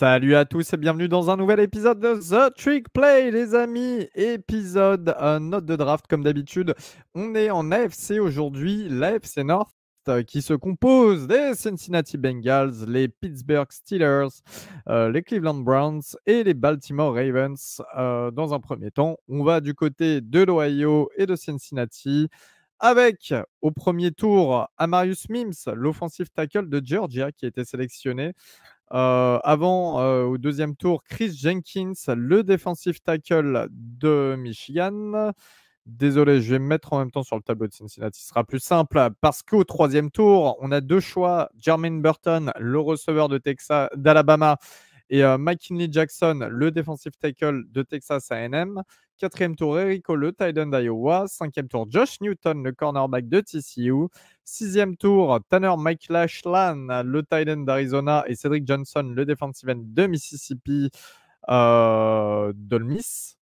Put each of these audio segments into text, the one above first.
Salut à tous et bienvenue dans un nouvel épisode de The Trick Play, les amis. Épisode note de draft, comme d'habitude. On est en AFC aujourd'hui, l'AFC North, qui se compose des Cincinnati Bengals, les Pittsburgh Steelers, les Cleveland Browns et les Baltimore Ravens. Dans un premier temps, on va du côté de l'Ohio et de Cincinnati. Avec au premier tour Amarius Mims, l'offensive tackle de Georgia, qui a été sélectionné. Avant, au deuxième tour, Chris Jenkins, le defensive tackle de Michigan. Désolé, je vais me mettre en même temps sur le tableau de Cincinnati. Ce sera plus simple parce qu'au troisième tour, on a deux choix. Jermaine Burton, le receveur d'Alabama, et McKinley Jackson, le defensive tackle de Texas A&M. Quatrième tour, Eric Hall, le tight end d'Iowa. Cinquième tour, Josh Newton, le cornerback de TCU. Sixième tour, Tanner McLachlan, le tight end d'Arizona, et Cedric Johnson, le defensive end de Mississippi, d'Ole Miss.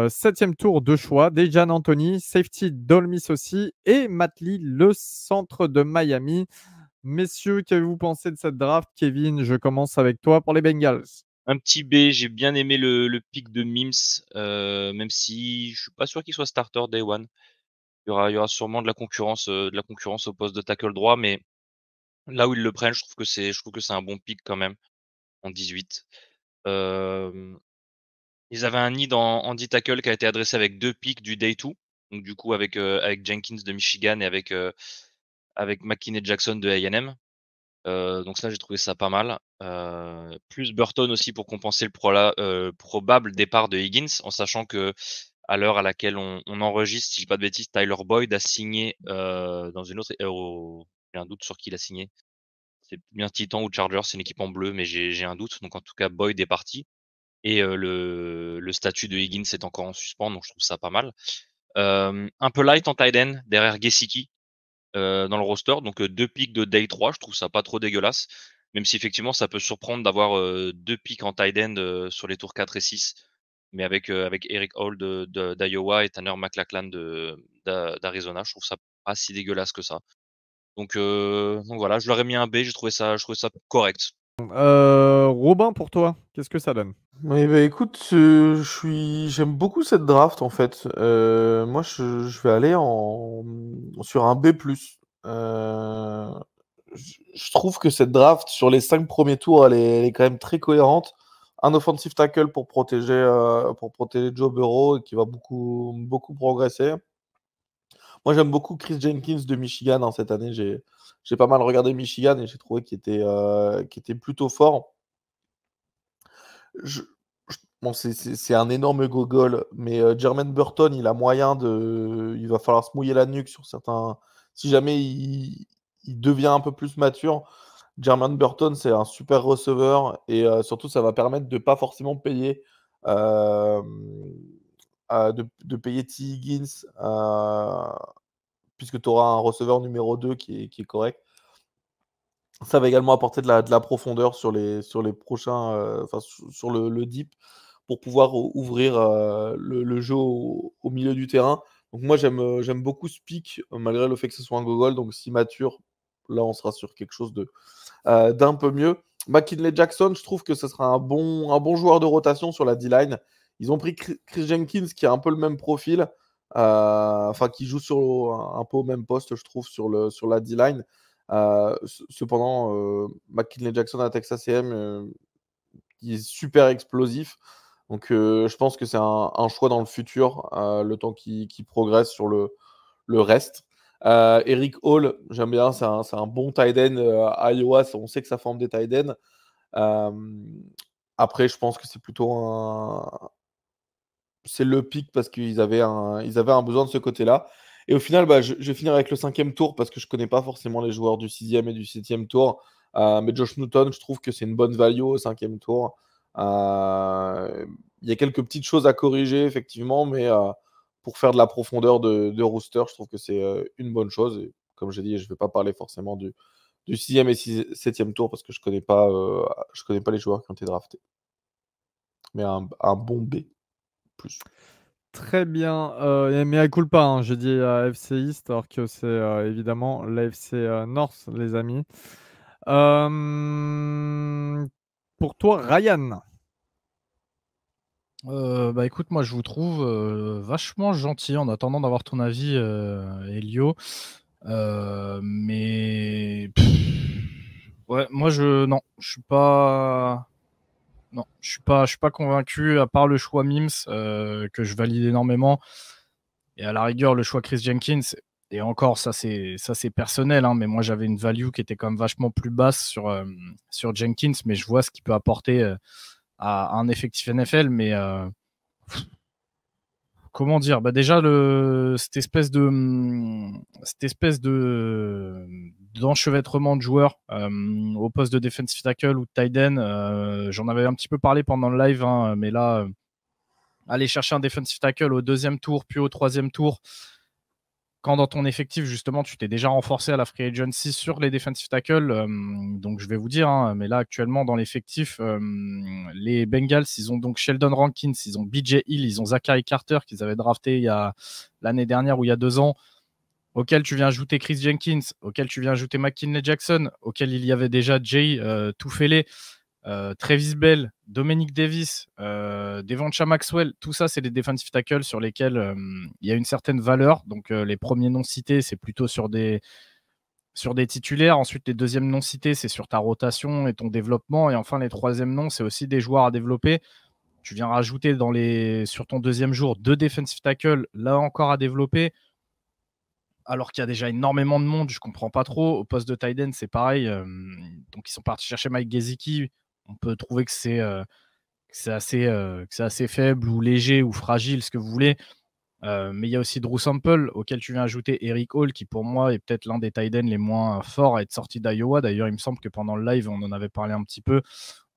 Septième tour, deux choix, Dejan Anthony, safety d'Ole Miss aussi, et Matt Lee, le centre de Miami. Messieurs, qu'avez-vous pensé de cette draft? Kevin, je commence avec toi pour les Bengals. Un petit B, j'ai bien aimé le pick de Mims, même si je suis pas sûr qu'il soit starter day one. Il y aura sûrement de la concurrence au poste de tackle droit, mais là où ils le prennent, je trouve que c'est un bon pick quand même en 18. Ils avaient un need en D-tackle qui a été adressé avec 2 picks du day 2. Donc du coup avec Jenkins de Michigan et avec McKinney Jackson de A&M. Donc ça, j'ai trouvé ça pas mal. Plus Burton aussi pour compenser le probable départ de Higgins, en sachant que à l'heure à laquelle on enregistre, si je dis pas de bêtises, Tyler Boyd a signé dans une autre. J'ai un doute sur qui il a signé. C'est bien Titan ou Chargers, c'est une équipe en bleu, mais j'ai un doute. Donc en tout cas, Boyd est parti. Et le statut de Higgins est encore en suspens, donc je trouve ça pas mal. Un peu light en tight end derrière Gesicki dans le roster, donc 2 picks de day 3, je trouve ça pas trop dégueulasse, même si effectivement ça peut surprendre d'avoir 2 picks en tight end sur les tours 4 et 6, mais avec Eric Hall d'Iowa et Tanner McLachlan d'Arizona, je trouve ça pas si dégueulasse que ça. Donc voilà, je leur ai mis un B, je trouvais ça correct. Robin, pour toi, qu'est-ce que ça donne? Oui, bah écoute, j'aime beaucoup cette draft en fait. Moi, je vais aller sur un B+. Je trouve que cette draft, sur les 5 premiers tours, elle est quand même très cohérente. Un offensive tackle pour protéger Joe Burrow, qui va beaucoup, beaucoup progresser. Moi, j'aime beaucoup Chris Jenkins de Michigan, hein, cette année. J'ai pas mal regardé Michigan et j'ai trouvé qu'il était plutôt fort. Je, bon, c'est un énorme gogol, mais Jermaine Burton, il va falloir se mouiller la nuque sur certains. Si jamais il devient un peu plus mature, Jermaine Burton, c'est un super receveur et surtout, ça va permettre de pas forcément payer, euh, de payer T. Higgins, puisque tu auras un receveur numéro 2 qui est correct. Ça va également apporter de la profondeur sur les prochains, enfin, sur le deep, pour pouvoir ouvrir le jeu au milieu du terrain. Donc moi, j'aime beaucoup ce pick, malgré le fait que ce soit un gogol. Donc si mature, là, on sera sur quelque chose d'un peu mieux. McKinley Jackson, je trouve que ce sera un bon joueur de rotation sur la D-line. Ils ont pris Chris Jenkins, qui a un peu le même profil, enfin qui joue un peu au même poste, je trouve, sur la D-line. Cependant, McKinley Jackson à Texas A&M, il est super explosif. Donc, je pense que c'est un choix dans le futur, le temps qu'il progresse sur le reste. Eric Hall, j'aime bien, c'est un bon tight end à Iowa. On sait que ça forme des tight ends. Après, je pense que c'est plutôt c'est le pic parce ils avaient un besoin de ce côté-là. Et au final, bah, je vais finir avec le 5e tour parce que je connais pas forcément les joueurs du 6e et du 7e tour. Mais Josh Newton, je trouve que c'est une bonne value au 5e tour. Il y a quelques petites choses à corriger, effectivement, mais pour faire de la profondeur de rooster, je trouve que c'est une bonne chose. Et comme j'ai dit, je ne vais pas parler forcément du 6e et 7e tour parce que je connais pas les joueurs qui ont été draftés. Mais un bon B+. Très bien. Mea culpa, hein, j'ai dit AFC East, alors que c'est évidemment l'AFC North, les amis. pour toi, Ryan? Bah écoute, moi je vous trouve vachement gentil en attendant d'avoir ton avis, Elio. Mais ouais, moi non, je suis pas. Non, je suis pas convaincu, à part le choix Mims, que je valide énormément. Et à la rigueur, le choix Chris Jenkins, et encore, ça c'est personnel, hein, mais moi j'avais une value qui était quand même vachement plus basse sur Jenkins, mais je vois ce qu'il peut apporter à un effectif NFL, mais comment dire, bah déjà cette espèce d'enchevêtrement de joueurs au poste de defensive tackle ou de tight end, j'en avais un petit peu parlé pendant le live, hein, mais là, aller chercher un defensive tackle au 2e tour, puis au 3e tour, quand dans ton effectif, justement, tu t'es déjà renforcé à la free agency sur les defensive tackles, donc je vais vous dire, hein, mais là, actuellement, dans l'effectif, les Bengals, ils ont donc Sheldon Rankins, ils ont BJ Hill, ils ont Zachary Carter, qu'ils avaient drafté il y a l'année dernière ou il y a 2 ans, auquel tu viens ajouter Chris Jenkins, auquel tu viens ajouter McKinley Jackson, auquel il y avait déjà Jay Tufele, Travis Bell, Dominic Davis, Devonta Maxwell, tout ça, c'est des defensive tackles sur lesquels il y a une certaine valeur. Donc, les premiers noms cités, c'est plutôt sur des titulaires. Ensuite, les deuxièmes noms cités, c'est sur ta rotation et ton développement. Et enfin, les troisièmes noms, c'est aussi des joueurs à développer. Tu viens rajouter sur ton 2e jour 2 defensive tackles, là encore à développer. Alors qu'il y a déjà énormément de monde, je comprends pas trop. Au poste de tight end, c'est pareil. Donc, ils sont partis chercher Mike Gesicki. On peut trouver que c'est assez faible ou léger ou fragile, ce que vous voulez. Mais il y a aussi Drew Sample, auquel tu viens ajouter Eric Hall, qui pour moi est peut-être l'un des tight ends les moins forts à être sorti d'Iowa. D'ailleurs, il me semble que pendant le live, on en avait parlé un petit peu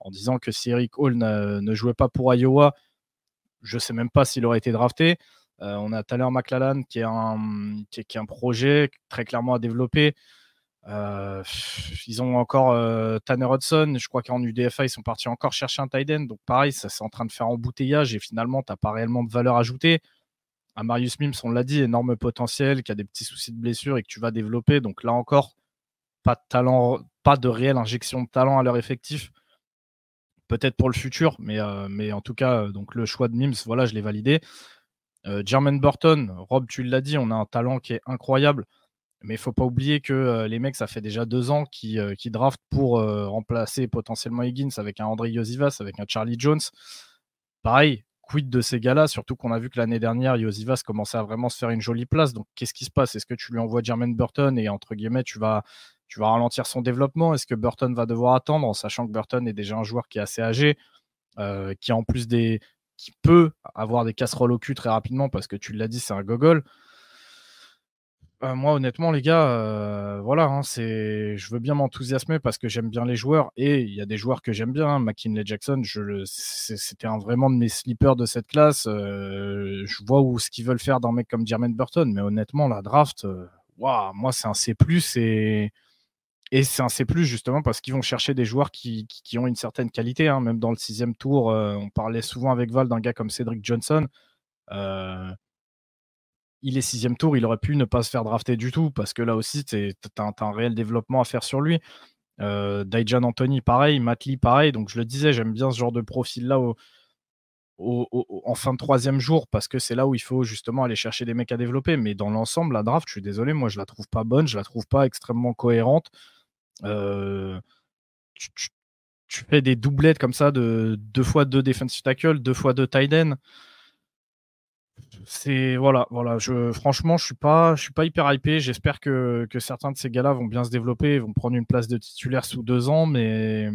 en disant que si Eric Hall ne jouait pas pour Iowa, je ne sais même pas s'il aurait été drafté. On a Tyler McLellan qui est un projet très clairement à développer. Ils ont encore Tanner Hudson, je crois qu'en UDFA ils sont partis encore chercher un tight end, donc pareil, ça c'est en train de faire embouteillage et finalement t'as pas réellement de valeur ajoutée. À Marius Mims, on l'a dit, énorme potentiel, qui a des petits soucis de blessure et que tu vas développer, donc là encore pas de talent, pas de réelle injection de talent à leur effectif, peut-être pour le futur, mais en tout cas, donc le choix de Mims, voilà, je l'ai validé. Jermaine Burton, Rob, tu l'as dit, on a un talent qui est incroyable. Mais il ne faut pas oublier que les mecs, ça fait déjà 2 ans qu'ils draftent pour remplacer potentiellement Higgins avec un André Iosivas, avec un Charlie Jones. Pareil, quid de ces gars-là, surtout qu'on a vu que l'année dernière, Iosivas commençait à vraiment se faire une jolie place. Donc, qu'est-ce qui se passe? Est-ce que tu lui envoies Jermaine Burton et, entre guillemets, tu vas ralentir son développement? Est-ce que Burton va devoir attendre, en sachant que Burton est déjà un joueur qui est assez âgé, qui a en plus qui peut avoir des casseroles au cul très rapidement parce que tu l'as dit, c'est un gogol. Moi, honnêtement, les gars, voilà, hein, je veux bien m'enthousiasmer parce que j'aime bien les joueurs et il y a des joueurs que j'aime bien, hein. McKinley Jackson, c'était vraiment de mes sleepers de cette classe. Je vois ce qu'ils veulent faire d'un mec comme Jermaine Burton, mais honnêtement, la draft, waouh, moi, c'est un C+, et c'est un C+, justement parce qu'ils vont chercher des joueurs qui ont une certaine qualité, hein. Même dans le 6e tour, on parlait souvent avec Val d'un gars comme Cedric Johnson. Il est 6e tour, il aurait pu ne pas se faire drafter du tout parce que là aussi, tu as un réel développement à faire sur lui. Daijun Anthony, pareil. Matt Lee, pareil. Donc, je le disais, j'aime bien ce genre de profil-là en fin de 3e jour parce que c'est là où il faut justement aller chercher des mecs à développer. Mais dans l'ensemble, la draft, je suis désolé, moi, je la trouve pas bonne, je la trouve pas extrêmement cohérente. Tu fais des doublettes comme ça de 2 fois 2 defensive tackle, 2 fois 2 tight end. Voilà. Franchement, je suis pas hyper hypé. J'espère que certains de ces gars-là vont bien se développer, vont prendre une place de titulaire sous 2 ans, mais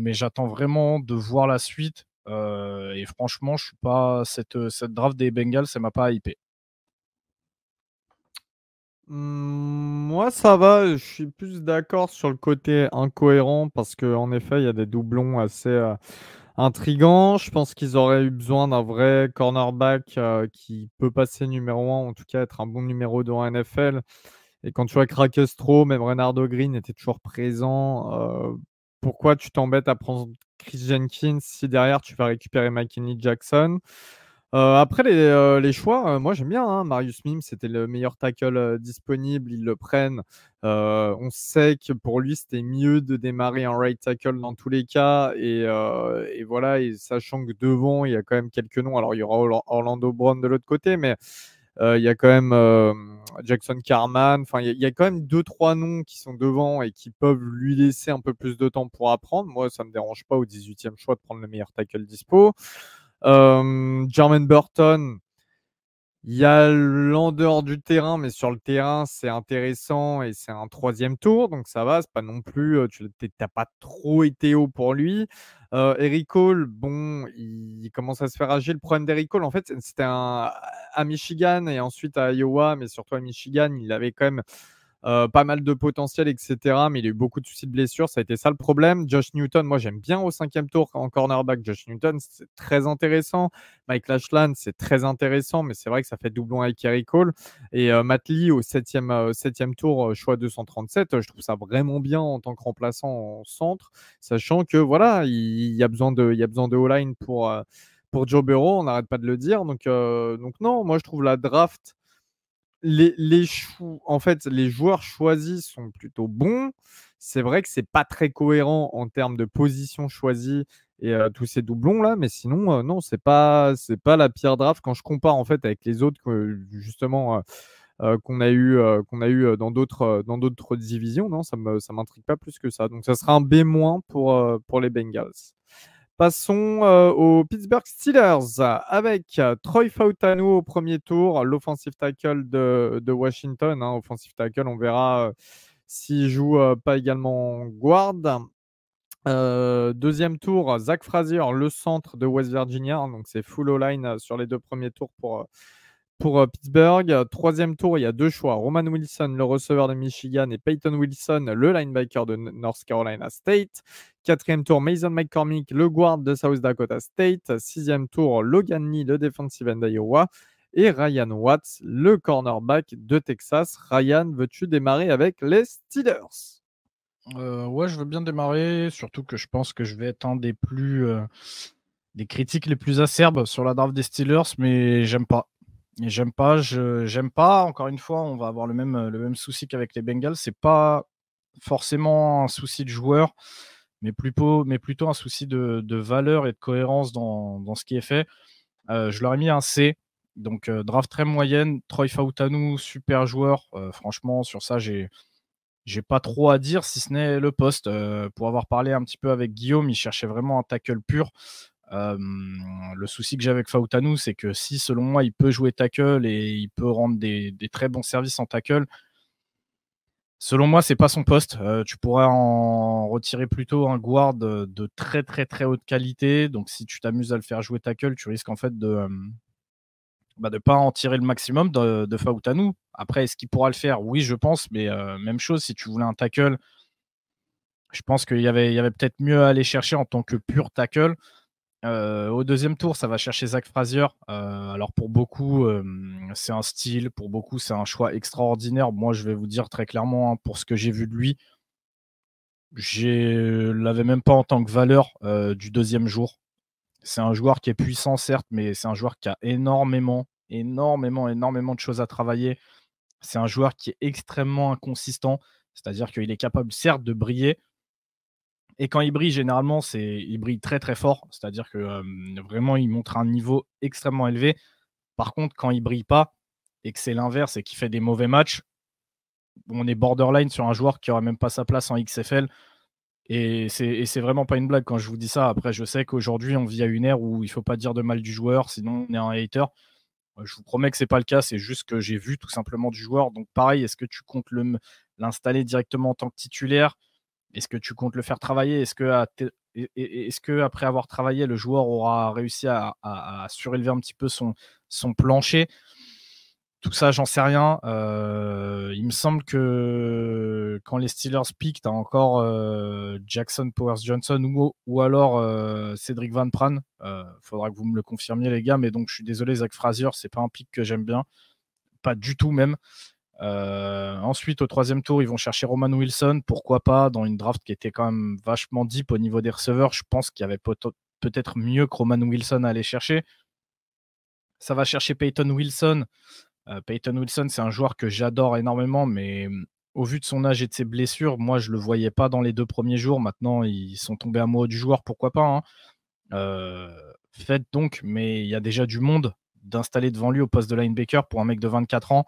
j'attends vraiment de voir la suite. Et franchement, je suis pas cette draft des Bengals, ça m'a pas hypé. Moi, ça va. Je suis plus d'accord sur le côté incohérent parce qu'en effet, il y a des doublons assez intrigants. Je pense qu'ils auraient eu besoin d'un vrai cornerback qui peut passer numéro 1, en tout cas être un bon numéro 2 en NFL. Et quand tu vois que Rakestro, même Renardo Green était toujours présent, pourquoi tu t'embêtes à prendre Chris Jenkins si derrière tu vas récupérer McKinley Jackson? Après les choix, moi j'aime bien, hein. Marius Mims, c'était le meilleur tackle disponible, ils le prennent. On sait que pour lui, c'était mieux de démarrer en right tackle dans tous les cas. Et voilà, et sachant que devant, il y a quand même quelques noms. Alors, il y aura Orlando Brown de l'autre côté, mais il y a quand même Jackson Carman. Enfin, il y a quand même 2-3 noms qui sont devant et qui peuvent lui laisser un peu plus de temps pour apprendre. Moi, ça ne me dérange pas au 18e choix de prendre le meilleur tackle dispo. Jermaine Burton, il y a l'en dehors du terrain, mais sur le terrain, c'est intéressant et c'est un 3e tour, donc ça va, c'est pas non plus, tu n'as pas trop été haut pour lui. Eric Hall, bon, il commence à se faire âgé. Le problème d'Eric Hall, en fait, c'était à Michigan et ensuite à Iowa, mais surtout à Michigan, il avait quand même pas mal de potentiel, etc. Mais il a eu beaucoup de soucis de blessures. Ça a été ça le problème. Josh Newton, moi j'aime bien au 5e tour en cornerback. Josh Newton, c'est très intéressant. Mike Lashland, c'est très intéressant, mais c'est vrai que ça fait doublon avec Eric Hall. Et Matt Lee au 7e tour, choix 237. Je trouve ça vraiment bien en tant que remplaçant en centre, sachant que voilà, il y a besoin de O-line pour Joe Burrow. On n'arrête pas de le dire. Donc non, moi je trouve la draft en fait, les joueurs choisis sont plutôt bons. C'est vrai que c'est pas très cohérent en termes de position choisie et tous ces doublons là, mais sinon non, c'est pas la pire draft quand je compare en fait avec les autres que justement qu'on a eu dans d'autres divisions. Non, ça m'intrigue pas plus que ça. Donc ça sera un B- pour les Bengals. Passons aux Pittsburgh Steelers avec Troy Fautanu au premier tour, l'offensive tackle de Washington. Offensive tackle, on verra s'il joue pas également guard. Deuxième tour, Zach Frazier, le centre de West Virginia. Donc c'est full O-line sur les 2 premiers tours pour Pittsburgh. Troisième tour, il y a 2 choix. Roman Wilson, le receveur de Michigan, et Peyton Wilson, le linebacker de North Carolina State. Quatrième tour, Mason McCormick, le guard de South Dakota State. Sixième tour, Logan Lee, le defensive end d'Iowa. Et Ryan Watts, le cornerback de Texas. Ryan, veux-tu démarrer avec les Steelers? Ouais, je veux bien démarrer, surtout que je pense que je vais être un des critiques les plus acerbes sur la draft des Steelers, mais j'aime pas. Et j'aime pas. Encore une fois, on va avoir le même souci qu'avec les Bengals. C'est pas forcément un souci de joueur, mais plutôt un souci de valeur et de cohérence dans ce qui est fait. Je leur ai mis un C. Donc, draft très moyenne. Troy Fautanu, super joueur. Franchement, sur ça, j'ai pas trop à dire, si ce n'est le poste. Pour avoir parlé un petit peu avec Guillaume, il cherchait vraiment un tackle pur. Le souci que j'ai avec Fautanu, c'est que si, selon moi, il peut jouer tackle et il peut rendre des très bons services en tackle, selon moi, c'est pas son poste. Tu pourrais en retirer plutôt un guard de très très très haute qualité. Donc, si tu t'amuses à le faire jouer tackle, tu risques en fait de pas en tirer le maximum de Fautanu. Après, est-ce qu'il pourra le faire? Oui, je pense, mais même chose, si tu voulais un tackle, je pense qu'il y avait peut-être mieux à aller chercher en tant que pur tackle. Au deuxième tour, ça va chercher Zach Frazier. Alors pour beaucoup, c'est un style, pour beaucoup, c'est un choix extraordinaire. Moi, je vais vous dire très clairement, hein, pour ce que j'ai vu de lui, je l'avais même pas en tant que valeur du deuxième jour. C'est un joueur qui est puissant, certes, mais c'est un joueur qui a énormément de choses à travailler. C'est un joueur qui est extrêmement inconsistant, c'est-à-dire qu'il est capable, certes, de briller, et quand il brille, généralement, il brille très, très fort. C'est-à-dire que, vraiment, il montre un niveau extrêmement élevé. Par contre, quand il brille pas et que c'est l'inverse et qu'il fait des mauvais matchs, on est borderline sur un joueur qui aurait même pas sa place en XFL, et c'est vraiment pas une blague quand je vous dis ça. Après, je sais qu'aujourd'hui, on vit à une ère où il faut pas dire de mal du joueur, sinon on est un hater. Je vous promets que c'est pas le cas, c'est juste que j'ai vu tout simplement du joueur. Donc pareil, est-ce que tu comptes l'installer directement en tant que titulaire? Est-ce que tu comptes le faire travailler? Est-ce que après avoir travaillé, le joueur aura réussi à surélever un petit peu son plancher? Tout ça, j'en sais rien. Il me semble que quand les Steelers piquent, tu as encore Jackson Powers-Johnson ou alors Cédric Van Pran. Faudra que vous me le confirmiez, les gars, mais donc je suis désolé, Zach Frazier, c'est pas un pick que j'aime bien. Pas du tout même. Ensuite, au troisième tour, ils vont chercher Roman Wilson. Pourquoi pas, dans une draft qui était quand même vachement deep au niveau des receveurs. Je pense qu'il y avait peut-être mieux que Roman Wilson à aller chercher. Ça va chercher Peyton Wilson. Peyton Wilson, c'est un joueur que j'adore énormément, mais au vu de son âge et de ses blessures, moi, je ne le voyais pas dans les 2 premiers jours. Maintenant, ils sont tombés amoureux du joueur, pourquoi pas, hein. Faites donc, mais il y a déjà du monde d'installer devant lui au poste de linebacker pour un mec de 24 ans.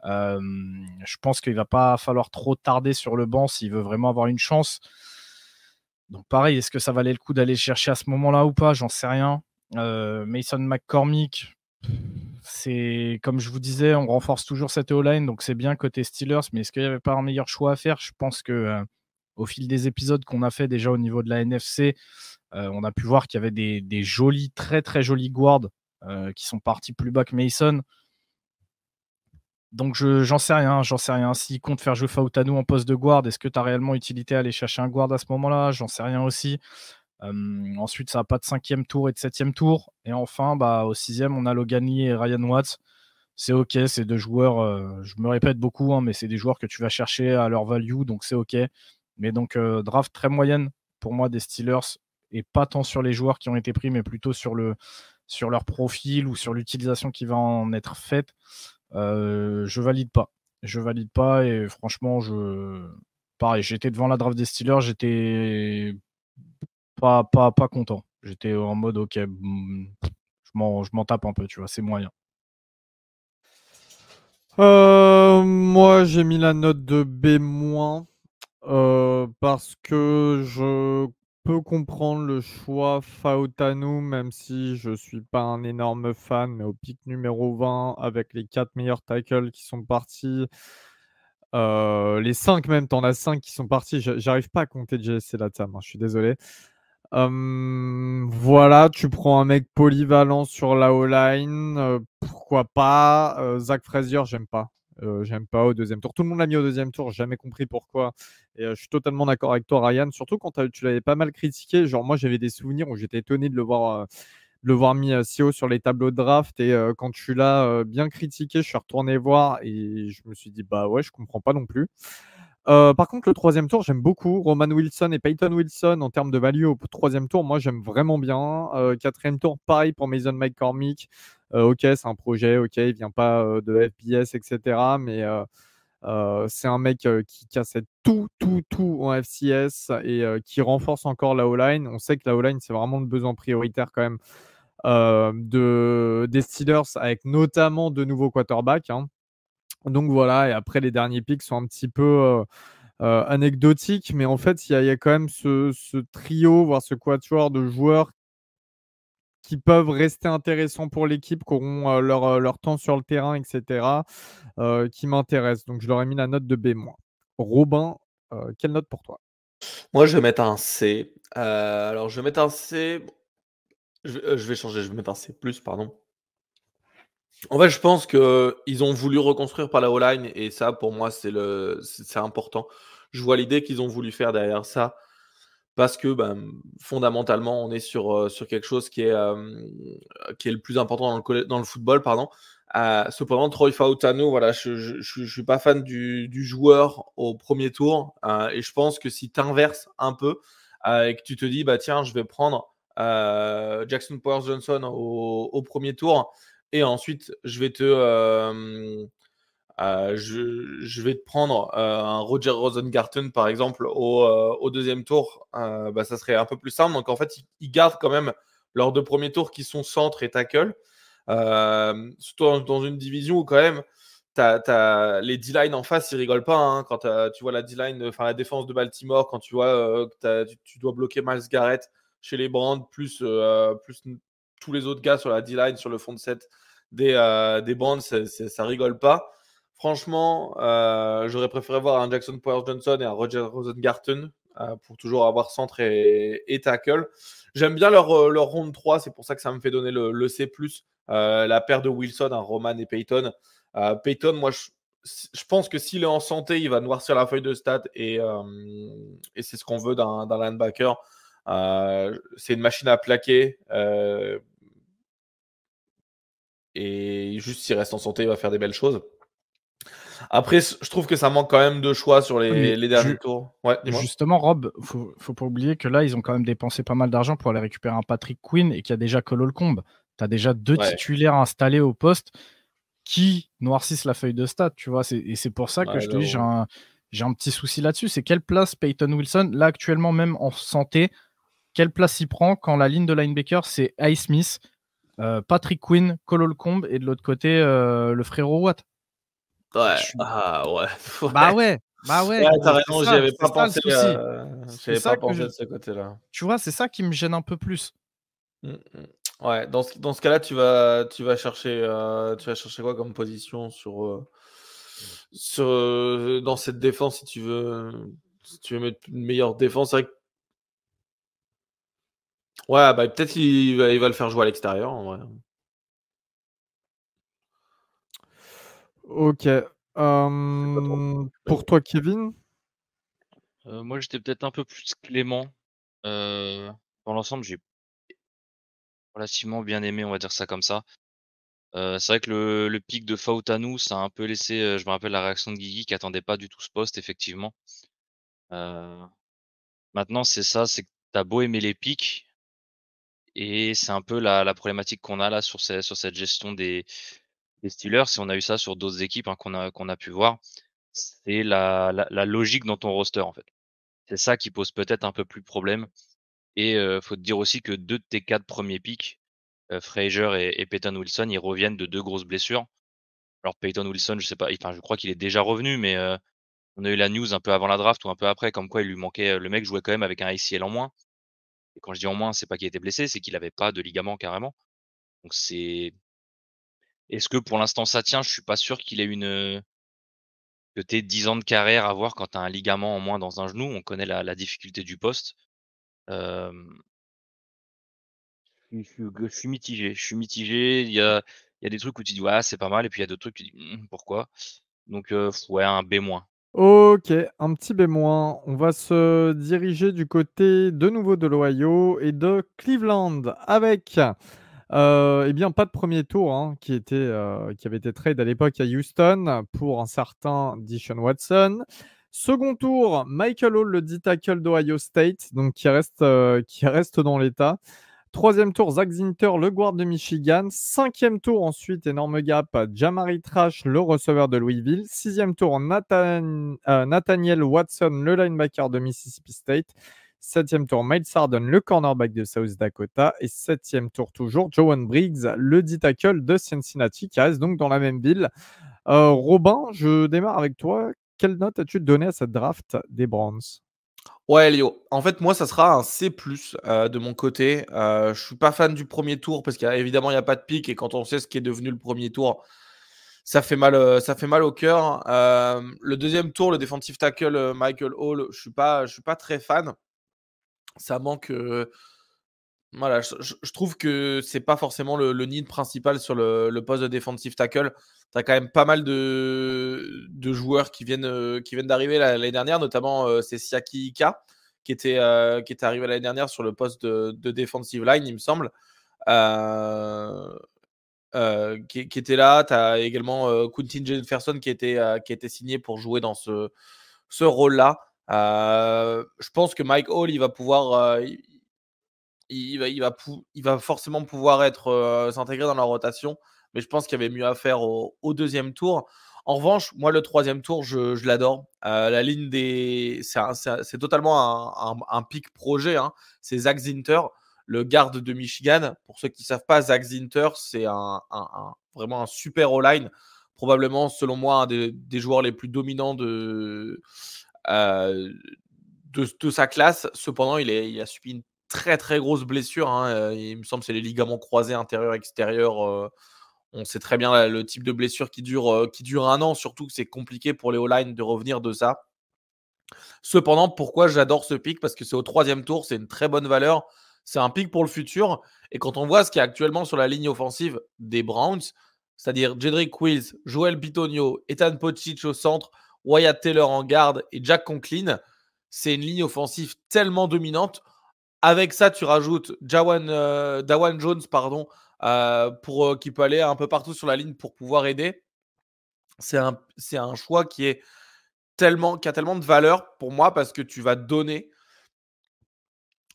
Je pense qu'il ne va pas falloir trop tarder sur le banc s'il veut vraiment avoir une chance. Donc pareil, est-ce que ça valait le coup d'aller chercher à ce moment-là ou pas? J'en sais rien. Mason McCormick, c'est comme je vous disais, on renforce toujours cette O-line, donc c'est bien côté Steelers, mais est-ce qu'il n'y avait pas un meilleur choix à faire? Je pense que au fil des épisodes qu'on a fait déjà au niveau de la NFC, on a pu voir qu'il y avait des jolis, très très jolis guards qui sont partis plus bas que Mason. Donc j'en sais rien. S'il compte faire jouer Fautanu en poste de guard, est-ce que tu as réellement utilité à aller chercher un guard à ce moment-là? J'en sais rien aussi. Ensuite, ça n'a pas de 5e tour et de 7e tour. Et enfin, au 6e, on a Logan Lee et Ryan Watts. C'est OK, c'est 2 joueurs, je me répète beaucoup, hein, mais c'est des joueurs que tu vas chercher à leur value, donc c'est OK. Mais donc, draft très moyenne pour moi des Steelers, et pas tant sur les joueurs qui ont été pris, mais plutôt sur leur profil ou sur l'utilisation qui va en être faite. Je valide pas. Et franchement, pareil, j'étais devant la draft des Steelers, j'étais pas content. J'étais en mode OK, je m'en tape un peu, tu vois, c'est moyen. Moi, j'ai mis la note de B-, parce que je peux comprendre le choix Fautanu, même si je suis pas un énorme fan, mais au pick numéro 20, avec les 4 meilleurs tackles qui sont partis, les 5 même, t'en as 5 qui sont partis. J'arrive pas à compter JSC Latam, je suis désolé. Voilà, tu prends un mec polyvalent sur la O-line, pourquoi pas. Zach Frazier, j'aime pas. J'aime pas au 2e tour. Tout le monde l'a mis au 2e tour, j'ai jamais compris pourquoi. Et je suis totalement d'accord avec toi, Ryan. Surtout quand tu l'avais pas mal critiqué. Genre, moi, j'avais des souvenirs où j'étais étonné de le voir mis si haut sur les tableaux de draft. Et quand tu l'as bien critiqué, je suis retourné voir et je me suis dit, bah ouais, je comprends pas non plus. Par contre, le 3e tour, j'aime beaucoup. Roman Wilson et Peyton Wilson en termes de value au 3e tour, moi j'aime vraiment bien. 4e tour, pareil pour Mason McCormick. OK, c'est un projet, OK, il vient pas de FBS, etc. Mais c'est un mec qui cassait tout en FCS et qui renforce encore la O-line. On sait que la O-line, c'est vraiment le besoin prioritaire quand même des Steelers, avec notamment de nouveaux quarterbacks, hein. Donc voilà, et après les derniers picks sont un petit peu anecdotiques, mais en fait, il y a quand même ce trio, voire ce quatuor de joueurs qui peuvent rester intéressants pour l'équipe, qui auront leur temps sur le terrain, etc., qui m'intéressent. Donc je leur ai mis la note de B-. Robin, quelle note pour toi? Moi, je vais mettre un C. Alors, je vais mettre un C. Je vais changer, je vais mettre un C+, pardon. En fait, je pense qu'ils ont voulu reconstruire par la O-line, et ça, pour moi, c'est important. Je vois l'idée qu'ils ont voulu faire derrière ça, parce que fondamentalement, on est sur quelque chose qui est le plus important dans le football, pardon. Cependant, Troy Fautanu, voilà, je suis pas fan du joueur au premier tour, et je pense que si tu inverses un peu et que tu te dis, bah tiens, je vais prendre Jackson Powers-Johnson au premier tour, et ensuite je vais te prendre un Roger Rosengarten, par exemple, au 2e tour, ça serait un peu plus simple. Donc en fait, ils gardent quand même leurs 2 premiers tours qui sont centre et tackle, surtout dans une division où quand même t'as les D-line en face, ils rigolent pas, hein. Quand tu vois la D-line, enfin la défense de Baltimore, quand tu vois que tu dois bloquer Myles Garrett chez les Browns, plus tous les autres gars sur la D-line, sur le front set des Browns, ça rigole pas. Franchement, j'aurais préféré voir un Jackson Powers-Johnson et un Roger Rosengarten pour toujours avoir centre et tackle. J'aime bien leur round 3, c'est pour ça que ça me fait donner le C+. La paire de Wilson, Roman et Peyton. Peyton, moi, je pense que s'il est en santé, il va noircir la feuille de stats, et c'est ce qu'on veut d'un linebacker. C'est une machine à plaquer. Et juste s'il reste en santé, il va faire des belles choses. Après, je trouve que ça manque quand même de choix sur les derniers tours. Ouais, justement, Rob, faut pas oublier que là, ils ont quand même dépensé pas mal d'argent pour aller récupérer un Patrick Quinn et qu'il y a déjà Cole Holcomb. Tu as déjà 2 Ouais. titulaires installés au poste qui noircissent la feuille de stats, tu vois. Et c'est pour ça que Ouais, je te dis, j'avoue. j'ai un petit souci là-dessus. C'est quelle place Peyton Wilson, là actuellement même en santé, quelle place il prend quand la ligne de linebacker c'est Highsmith, Patrick Quinn, Cole Holcomb et de l'autre côté le frérot Watt. Ouais. Je- Ah ouais. Bah ouais, Ouais, gros, t'as raison, j'y avais c'est pas ça le pensé. souci. J'y C'est avais pas ça que pensé de ce côté-là. tu vois, c'est ça qui me gêne un peu plus. Ouais, dans ce cas-là, tu vas chercher quoi comme position dans cette défense si tu veux mettre une meilleure défense. C'est vrai que, ouais, bah, peut-être il va le faire jouer à l'extérieur, en vrai. Ok. Pour toi, Kevin? Moi, j'étais peut-être un peu plus clément. Dans l'ensemble, j'ai relativement bien aimé, on va dire ça comme ça. C'est vrai que le pic de Fautanu, ça a un peu laissé, je me rappelle la réaction de Guigui qui attendait pas du tout ce poste effectivement. Heu, Maintenant c'est ça, c'est que tu beau aimer les pics et c'est un peu la problématique qu'on a là sur cette gestion des Steelers, et on a eu ça sur d'autres équipes, hein, qu'on a pu voir. C'est la logique dans ton roster, en fait. C'est ça qui pose peut-être un peu plus problème, et faut te dire aussi que 2 de tes 4 premiers picks, Frazier et Peyton Wilson, ils reviennent de 2 grosses blessures. Alors Peyton Wilson, je sais pas, enfin je crois qu'il est déjà revenu, mais on a eu la news un peu avant la draft ou un peu après, comme quoi il lui manquait, le mec jouait quand même avec un ACL en moins, et quand je dis en moins, c'est pas qu'il était blessé, c'est qu'il avait pas de ligament carrément. Donc c'est est-ce que pour l'instant ça tient? Je suis pas sûr qu'il ait que tu 10 ans de carrière à voir quand tu as un ligament en moins dans un genou. On connaît la difficulté du poste. Hem, je suis mitigé. Je suis mitigé. Il y a des trucs où tu dis: «Ouais, c'est pas mal», et puis il y a d'autres trucs où tu dis: pourquoi?» Donc ouais, un B-. Ok, un petit B-. On va se diriger du côté de nouveau de l'Ohio et de Cleveland avec eh bien pas de premier tour hein, qui avait été trade à l'époque à Houston pour un certain Deshaun Watson. Second tour, Michael Hall, le D-tackle d'Ohio State, donc qui reste dans l'état. Troisième tour, Zach Zinter, le guard de Michigan. Cinquième tour, ensuite, énorme gap, Jamari Trash, le receveur de Louisville. Sixième tour, Nathaniel Watson, le linebacker de Mississippi State. Septième tour, Miles Harden, le cornerback de South Dakota. Et septième tour, toujours, Joan Briggs, le D-tackle de Cincinnati, qui reste donc dans la même ville. Robin, je démarre avec toi. Quelle note as-tu donné à cette draft des Browns? Ouais, Léo. En fait, moi, ça sera un C+, de mon côté. Je suis pas fan du premier tour parce qu'évidemment, il y a pas de pic et quand on sait ce qui est devenu le premier tour, ça fait mal au cœur. Le deuxième tour, le defensive tackle, Michael Hall, je suis pas très fan. Ça manque, voilà, je trouve que c'est pas forcément le need principal sur le poste de defensive tackle. Tu as quand même pas mal de joueurs qui viennent d'arriver l'année dernière, notamment c'est Siaki Ika qui était arrivé l'année dernière sur le poste de defensive line, il me semble, qui était là. Tu as également Quentin Jefferson qui était signé pour jouer dans ce rôle-là. Je pense que Mike Hall, il va pouvoir, il va forcément pouvoir s'intégrer dans la rotation, mais je pense qu'il y avait mieux à faire au deuxième tour. En revanche, moi, le troisième tour, je l'adore. La ligne c'est totalement un pick projet, hein. C'est Zach Zinter, le garde de Michigan. Pour ceux qui ne savent pas, Zach Zinter, c'est vraiment un super O-line. Probablement, selon moi, un des joueurs les plus dominants euh, de sa classe. Cependant, il a subi une très très grosse blessure, hein. Il me semble que c'est les ligaments croisés intérieur-extérieur. On sait très bien le type de blessure qui dure un an, surtout que c'est compliqué pour les O-line de revenir de ça. Cependant, pourquoi j'adore ce pick? Parce que c'est au troisième tour, c'est une très bonne valeur. C'est un pick pour le futur. Et quand on voit ce qu'il y a actuellement sur la ligne offensive des Browns, c'est-à-dire Jedrick Wills, Joel Bitonio, Ethan Pocic au centre, Wyatt Taylor en garde et Jack Conklin, c'est une ligne offensive tellement dominante. Avec ça, tu rajoutes Dawan Jones, pardon, qui peut aller un peu partout sur la ligne pour pouvoir aider. C'est un choix qui a tellement de valeur pour moi parce que tu vas donner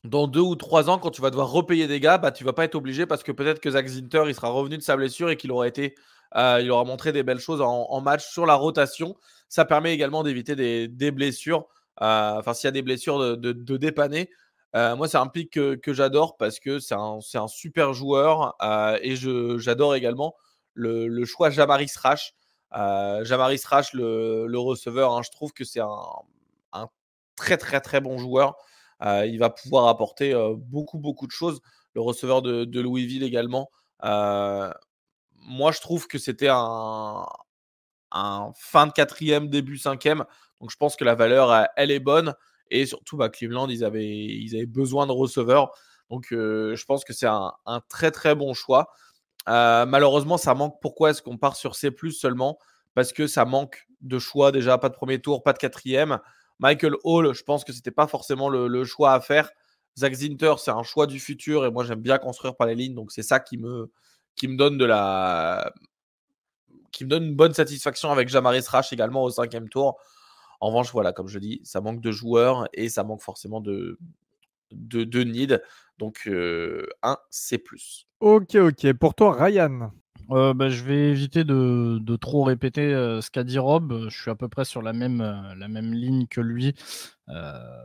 dans 2 ou 3 ans, quand tu vas devoir repayer des gars, bah, tu vas pas être obligé parce que peut-être que Zach Zinter, il sera revenu de sa blessure et qu'il aura il aura montré des belles choses en match sur la rotation. Ça permet également d'éviter des blessures. Enfin, s'il y a des blessures, de dépanner. Moi, c'est un pick que j'adore parce que c'est un super joueur et j'adore également le choix Jamaris Rash. Jamaris Rash, le receveur, hein, je trouve que c'est un très très très bon joueur. Il va pouvoir apporter beaucoup, beaucoup de choses. Le receveur de Louisville également. Moi, je trouve que c'était un fin de quatrième, début cinquième. Donc, je pense que la valeur, elle est bonne. Et surtout, Cleveland, ils avaient besoin de receveurs. Donc, je pense que c'est un très, très bon choix. Malheureusement, ça manque. Pourquoi est-ce qu'on part sur C+ seulement? Parce que ça manque de choix. Déjà, pas de premier tour, pas de quatrième. Michael Hall, je pense que c'était pas forcément le choix à faire. Zach Zinter, c'est un choix du futur et moi j'aime bien construire par les lignes, donc c'est ça qui me donne qui me donne une bonne satisfaction avec Jamaris Rash également au 5e tour. En revanche, voilà, comme je dis, ça manque de joueurs et ça manque forcément de need. Donc un C+. Ok, ok. Pour toi, Ryan. Je vais éviter de trop répéter ce qu'a dit Rob. Je suis à peu près sur la même ligne que lui.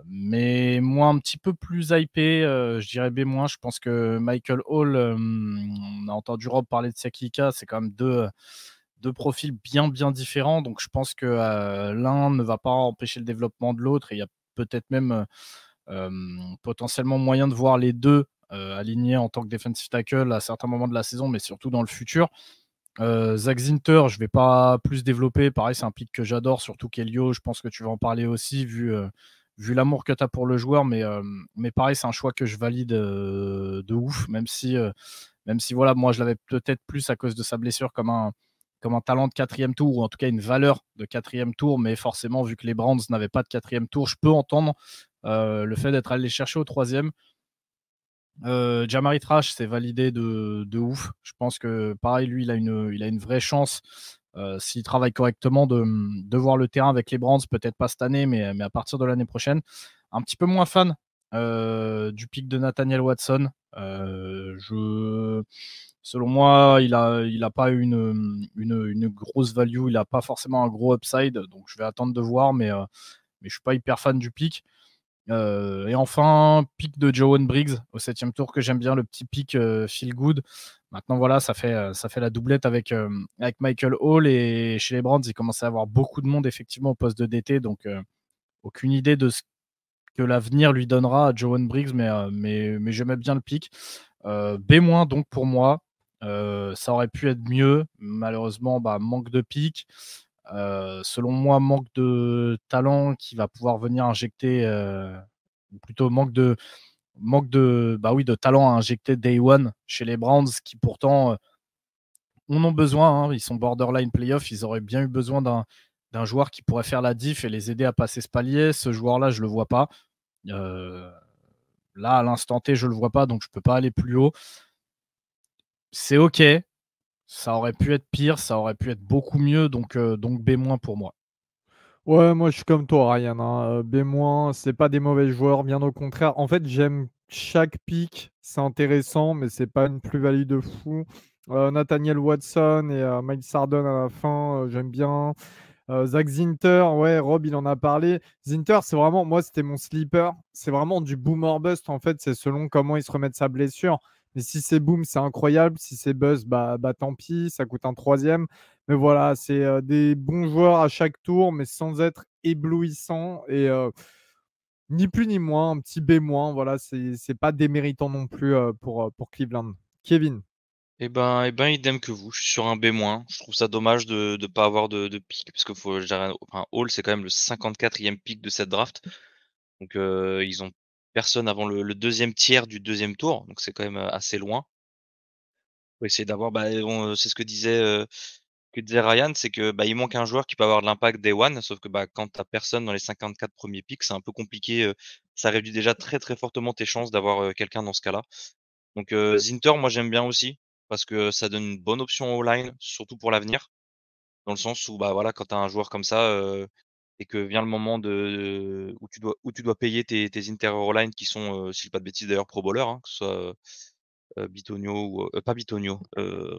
Mais moi, un petit peu plus hypé, je dirais B-. Je pense que Michael Hall, on a entendu Rob parler de Sekika, c'est quand même deux profils bien, bien différents. Donc, je pense que l'un ne va pas empêcher le développement de l'autre. Et il y a peut-être même potentiellement moyen de voir les deux alignés en tant que defensive tackle à certains moments de la saison, mais surtout dans le futur. Zach Zinter, je ne vais pas plus développer. Pareil, c'est un pick que j'adore, surtout Kelio. Je pense que tu vas en parler aussi, vu l'amour que tu as pour le joueur. Mais pareil, c'est un choix que je valide de ouf, même si voilà, moi, je l'avais peut-être plus à cause de sa blessure comme un talent de 4e tour, ou en tout cas une valeur de 4e tour. Mais forcément, vu que les Browns n'avaient pas de 4e tour, je peux entendre le fait d'être allé les chercher au 3e. Jamaris Rash, c'est validé de ouf. Je pense que pareil, lui, il a une vraie chance s'il travaille correctement de voir le terrain avec les Browns, peut-être pas cette année, mais à partir de l'année prochaine. Un petit peu moins fan du pick de Nathaniel Watson. Selon moi, il a pas une grosse value, il a pas forcément un gros upside, donc je vais attendre de voir, mais je suis pas hyper fan du pick. Et enfin, pick de Joan Briggs au 7e tour, que j'aime bien, le petit pick feel good. Maintenant, voilà, ça fait la doublette avec Michael Hall, et chez les Browns, il commençait à avoir beaucoup de monde effectivement au poste de DT, donc aucune idée de ce que l'avenir lui donnera à Joan Briggs, mais j'aimais bien le pick. B- donc pour moi, ça aurait pu être mieux. Malheureusement, manque de pick. Selon moi, manque de talent qui va pouvoir venir injecter, ou plutôt manque de talent à injecter Day One chez les Browns, qui pourtant en ont besoin, hein. Ils sont borderline playoff, ils auraient bien eu besoin d'un joueur qui pourrait faire la diff et les aider à passer ce palier. Ce joueur-là, je le vois pas. Là, à l'instant T, je le vois pas, donc je peux pas aller plus haut. C'est ok. Ça aurait pu être pire, ça aurait pu être beaucoup mieux, donc B- pour moi. Ouais, moi je suis comme toi, Ryan, hein. B-, c'est pas des mauvais joueurs, bien au contraire. En fait, j'aime chaque pick, c'est intéressant, mais c'est pas une plus-value de fou. Nathaniel Watson et Miles Sardon à la fin, j'aime bien. Zach Zinter, ouais, Rob, il en a parlé. Zinter, c'est vraiment, moi, c'était mon sleeper. C'est vraiment du boom or bust, en fait. C'est selon comment il se remet de sa blessure. Mais si c'est boom, c'est incroyable. Si c'est bust, tant pis, ça coûte un 3e. Mais voilà, c'est des bons joueurs à chaque tour, mais sans être éblouissants. Et ni plus ni moins, un petit B-. Voilà, c'est pas déméritant non plus pour Cleveland. Kevin. Idem que vous. Je suis sur un B-. Je trouve ça dommage de ne pas avoir de pick, parce que Hall, c'est quand même le 54e pick de cette draft. Donc, ils ont personne avant le deuxième tiers du 2e tour. Donc, c'est quand même assez loin. Faut essayer d'avoir, c'est ce que disait Ryan, c'est que il manque un joueur qui peut avoir de l'impact day one, sauf que quand t'as personne dans les 54 premiers picks, c'est un peu compliqué. Ça réduit déjà très très fortement tes chances d'avoir quelqu'un dans ce cas-là. Donc Zinter, moi j'aime bien aussi, parce que ça donne une bonne option au line, surtout pour l'avenir, dans le sens où voilà, quand t'as un joueur comme ça, et que vient le moment où tu dois payer tes interior line qui sont, si je dis pas de bêtises d'ailleurs pro bowlers, hein, que ce soit, Bitonio ou, pas Bitonio,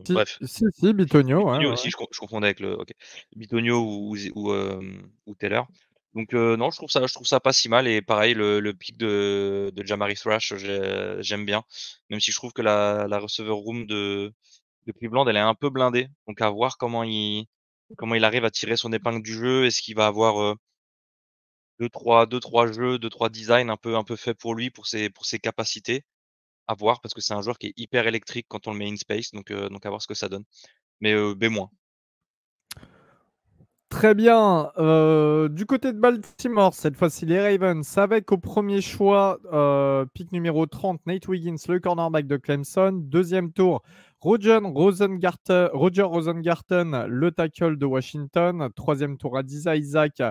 bref. Si, Bitonio, ouais, Bitonio ouais, aussi, ouais. je confondais avec le OK. Bitonio ou Taylor. Donc non, je trouve ça pas si mal et pareil le pick de Jamari Thrash, j'aime bien. Même si je trouve que la receiver room de Cleveland, elle est un peu blindée. Donc à voir comment il arrive à tirer son épingle du jeu. Est-ce qu'il va avoir, 2-3 jeux, 2-3 designs un peu faits pour lui, pour ses capacités? À voir parce que c'est un joueur qui est hyper électrique quand on le met in space donc à voir ce que ça donne. Mais B-. Très bien. Du côté de Baltimore, cette fois-ci, les Ravens, avec au premier choix, pick numéro 30, Nate Wiggins, le cornerback de Clemson. Deuxième tour, Roger Rosengarten, le tackle de Washington. Troisième tour, Adisa Isaac,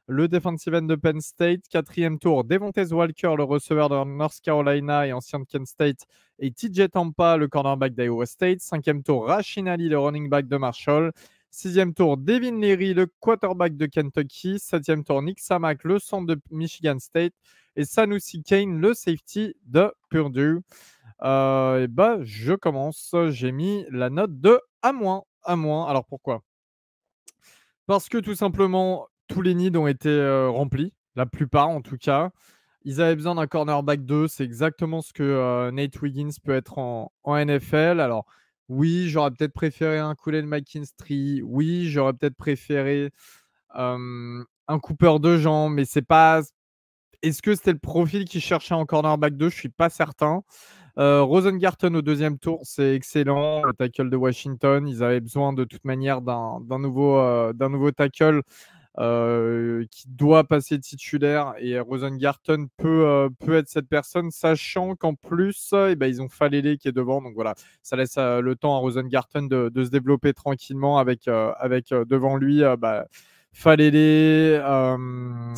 le defensive end de Penn State. Quatrième tour, Devontae Walker, le receveur de North Carolina et ancien de Kent State. Et TJ Tampa, le cornerback d'Iowa State. Cinquième tour, Rasheen Ali, le running back de Marshall. Sixième tour, Devin Leary, le quarterback de Kentucky. Septième tour, Nick Samac, le centre de Michigan State. Et Sanusi Kane, le safety de Purdue. Et bah, je commence. J'ai mis la note de A-. A-. Alors pourquoi? Parce que tout simplement, tous les needs ont été remplis, la plupart en tout cas. Ils avaient besoin d'un cornerback 2. C'est exactement ce que Nate Wiggins peut être en NFL. Alors, oui, j'aurais peut-être préféré un Cullen McKinstry. Oui, j'aurais peut-être préféré un Cooper DeJean, mais c'est pas. Est-ce que c'était le profil qu'ils cherchaient en cornerback 2? Je suis pas certain. Rosengarten au deuxième tour, c'est excellent. Le tackle de Washington, ils avaient besoin de toute manière d'un nouveau tackle qui doit passer titulaire. Et Rosengarten peut être cette personne, sachant qu'en plus, ils ont Falele qui est devant. Donc voilà, ça laisse le temps à Rosengarten de se développer tranquillement avec devant lui Falele,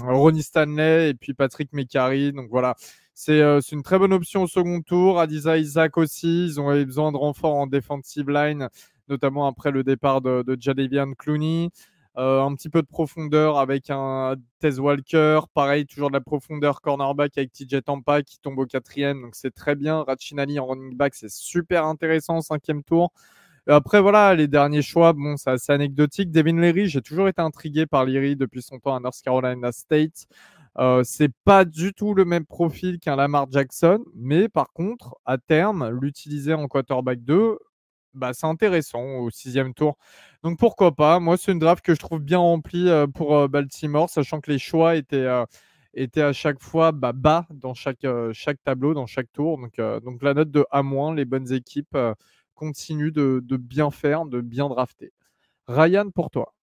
Ronnie Stanley et puis Patrick Mekari. Donc voilà, c'est une très bonne option au second tour. Adisa Isaac aussi, ils ont besoin de renforts en defensive line, notamment après le départ de Jadeveon Clowney. Un petit peu de profondeur avec un Tez Walker. Pareil, toujours de la profondeur cornerback avec TJ Tampa qui tombe au quatrième. Donc c'est très bien. Rachinali en running back, c'est super intéressant au cinquième tour. Après, voilà, les derniers choix, bon, c'est assez anecdotique. Devin Leary, j'ai toujours été intrigué par Leary depuis son temps à North Carolina State. C'est pas du tout le même profil qu'un Lamar Jackson, mais par contre, à terme, l'utiliser en quarterback 2, c'est intéressant au sixième tour. Donc pourquoi pas? Moi, c'est une draft que je trouve bien remplie pour Baltimore, sachant que les choix étaient à chaque fois bas dans chaque tableau, dans chaque tour. Donc la note de A-, les bonnes équipes continuent de bien faire, de bien drafter. Ryan, pour toi?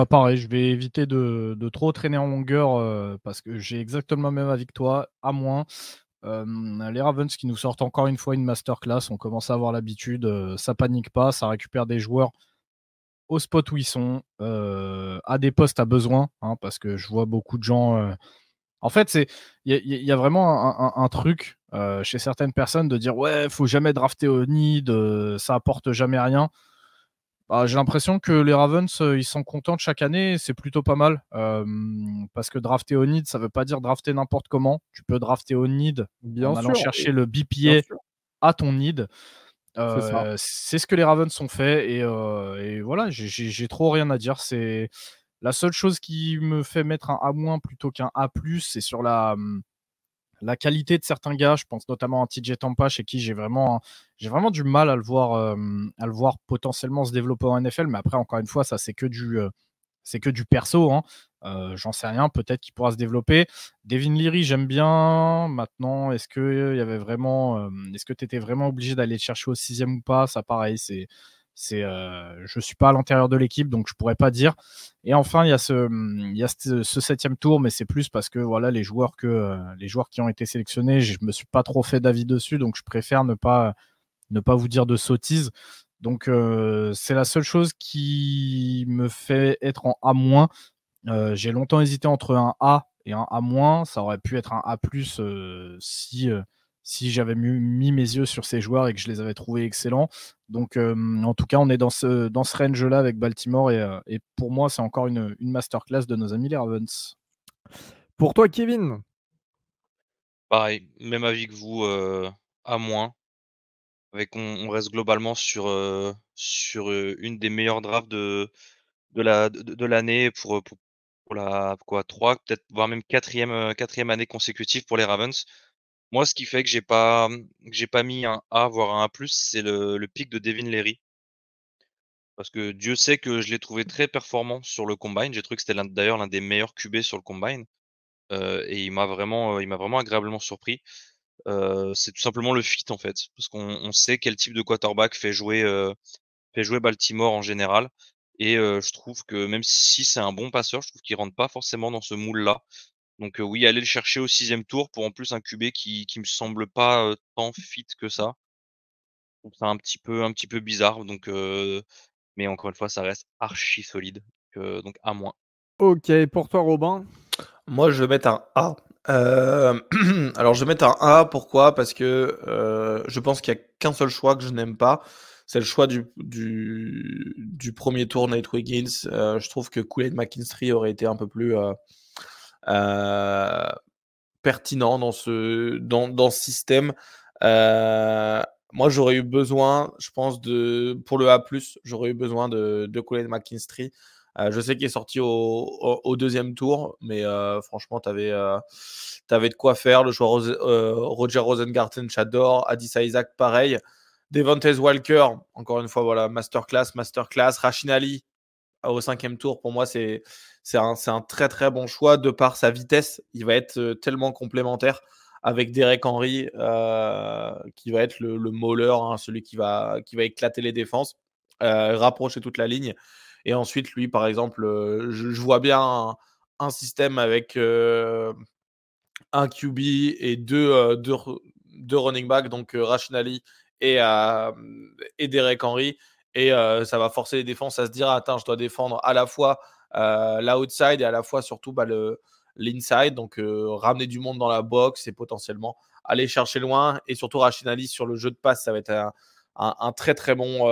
Pareil, je vais éviter de trop traîner en longueur parce que j'ai exactement le même avis que toi, A-. Les Ravens qui nous sortent encore une fois une masterclass, on commence à avoir l'habitude, ça panique pas, ça récupère des joueurs au spot où ils sont, à des postes à besoin, hein, parce que je vois beaucoup de gens. En fait, il y a vraiment un truc chez certaines personnes de dire ouais, faut jamais drafter au need, ça apporte jamais rien. J'ai l'impression que les Ravens, ils sont contents de chaque année, c'est plutôt pas mal. Parce que drafter au need, ça veut pas dire drafter n'importe comment. Tu peux drafter au need Bien en allant sûr, chercher le bien BPA sûr, à ton need. c'est ça. C'est ce que les Ravens ont fait et voilà, j'ai trop rien à dire. C'est la seule chose qui me fait mettre un A- plutôt qu'un A+, c'est sur la qualité de certains gars. Je pense notamment à TJ Tampa, chez qui j'ai vraiment du mal à le voir potentiellement se développer en NFL. Mais après, encore une fois, ça, c'est que du perso, hein. J'en sais rien. Peut-être qu'il pourra se développer. Devin Leary, j'aime bien. Maintenant, est-ce que tu étais vraiment obligé d'aller le chercher au sixième ou pas? Ça, pareil, je suis pas à l'intérieur de l'équipe, donc je pourrais pas dire. Et enfin, il y a ce septième tour, mais c'est plus parce que voilà, les joueurs qui ont été sélectionnés, je me suis pas trop fait d'avis dessus, donc je préfère ne pas vous dire de sottises. Donc c'est la seule chose qui me fait être en A-. J'ai longtemps hésité entre un A et un A-. Ça aurait pu être un A+, si j'avais mis mes yeux sur ces joueurs et que je les avais trouvés excellents. Donc, en tout cas, on est dans ce range-là avec Baltimore et pour moi, c'est encore une masterclass de nos amis les Ravens. Pour toi, Kevin? Pareil, même avis que vous, à moins. On reste globalement sur une des meilleures drafts de l'année pour la quoi 3 peut-être voire même quatrième année consécutive pour les Ravens. Moi, ce qui fait que j'ai pas mis un A voire un A+, c'est le pick de Devin Leary. Parce que Dieu sait que je l'ai trouvé très performant sur le combine. J'ai trouvé que c'était d'ailleurs l'un des meilleurs QB sur le combine, et il m'a vraiment agréablement surpris. C'est tout simplement le fit en fait, parce qu'on sait quel type de quarterback fait jouer Baltimore en général, et je trouve que même si c'est un bon passeur, je trouve qu'il rentre pas forcément dans ce moule-là. Donc oui, aller le chercher au 6e tour pour en plus un QB qui me semble pas tant fit que ça. Je trouve ça un petit peu bizarre. Donc mais encore une fois, ça reste archi solide. Donc à moins. Ok, pour toi, Robin? Moi, je vais mettre un A. Alors, je vais mettre un A, pourquoi? Parce que je pense qu'il n'y a qu'un seul choix que je n'aime pas. C'est le choix du premier tour, Nate Wiggins. Je trouve que Kool-Aid McKinstry aurait été un peu plus pertinent dans ce système. Moi, j'aurais eu besoin, je pense, pour le A+, j'aurais eu besoin de Kool-Aid McKinstry. Je sais qu'il est sorti au 2e tour, mais franchement, tu avais de quoi faire. Le joueur Roger Rosengarten, j'adore. Adissa Isaac, pareil. Devontae Walker, encore une fois, voilà, masterclass. Rasheen Ali au 5e tour, pour moi, c'est un très très bon choix de par sa vitesse. Il va être tellement complémentaire avec Derek Henry, qui va être le mauler, hein, celui qui va éclater les défenses, rapprocher toute la ligne. Et ensuite, lui, par exemple, je vois bien un système avec un QB et deux running backs, donc Rasheen Ali et Derek Henry. Et ça va forcer les défenses à se dire, attends, je dois défendre à la fois l'outside et à la fois surtout l'inside. Donc ramener du monde dans la box et potentiellement aller chercher loin. Et surtout Rasheen Ali sur le jeu de passe, ça va être un très très bon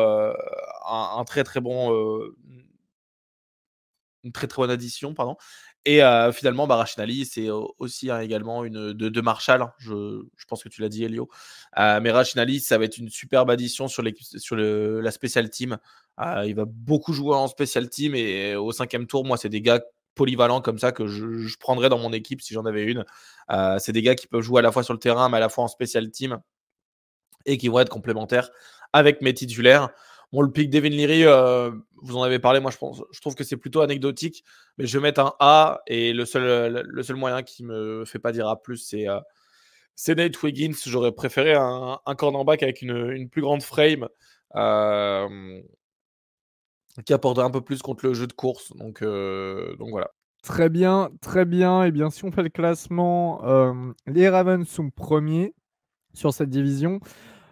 une très très bonne addition, pardon. Et finalement, Rasheen Ali, c'est aussi également une de Marshall. Je pense que tu l'as dit, Elio. Mais Rasheen Ali, ça va être une superbe addition sur la special team. Il va beaucoup jouer en special team et au 5e tour, moi, c'est des gars polyvalents comme ça que je prendrais dans mon équipe si j'en avais une. C'est des gars qui peuvent jouer à la fois sur le terrain, mais à la fois en special team et qui vont être complémentaires avec mes titulaires. Bon, le pick Devin Leary, vous en avez parlé, moi je trouve que c'est plutôt anecdotique, mais je vais mettre un A, et le seul moyen qui me fait pas dire A+, c'est Nate Wiggins. J'aurais préféré un cornerback avec une plus grande frame, qui apporte un peu plus contre le jeu de course. Donc voilà. Très bien, très bien. Et bien, si on fait le classement, les Ravens sont premiers sur cette division.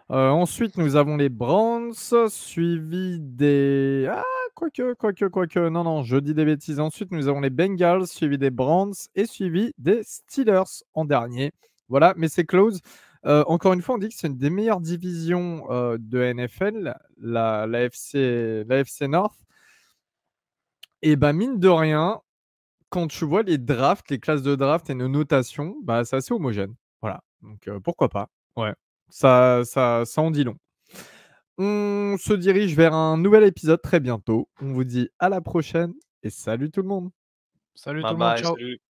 Ensuite, nous avons les Browns, suivis des... Ah, quoique. Non, je dis des bêtises. Ensuite, nous avons les Bengals, suivis des Browns et suivis des Steelers en dernier. Voilà, mais c'est close. Encore une fois, on dit que c'est une des meilleures divisions de NFL, la FC North. Et bah, mine de rien, quand tu vois les drafts, les classes de draft et nos notations, bah, c'est assez homogène. Voilà, donc pourquoi pas. Ouais, ça en dit long. On se dirige vers un nouvel épisode très bientôt. On vous dit à la prochaine et salut tout le monde. Salut Bye tout le monde, bye. ciao. Salut.